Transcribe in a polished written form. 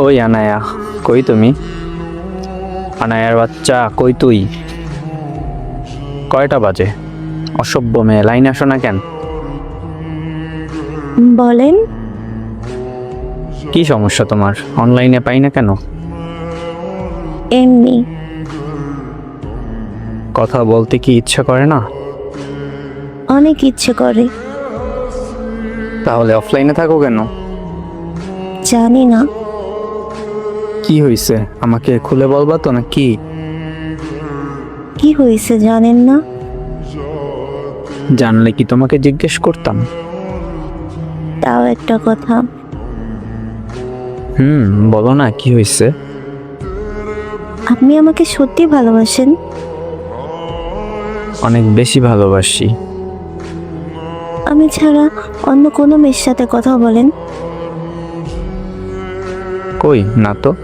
ওই আনায়া, কই তুমি? আনায়ার বাচ্চা, কই তুই? কয়টা বাজে? অসভ্য মেয়ে, লাইন আসো না কেন? বলেন। কি সমস্যা তোমার? অনলাইনে পাই না কেন? এমনি। কথা বলতে কি ইচ্ছা করে না? অনেক ইচ্ছে করে। তাহলে অফলাইনে থাকো কেন? জানি না। কি হয়েছে আমাকে খুলে বলবা তো নাকি? কি হয়েছে জানেন না? জানলে কি তোমাকে জিজ্ঞেস করতাম? তাও একটা কথা। বলো না কি হয়েছে? আপনি আমাকে সত্যি ভালোবাসেন? অনেক বেশি ভালোবাসি। আমি ছাড়া অন্য কোনো মেয়ের সাথে কথা বলেন? কই না তো।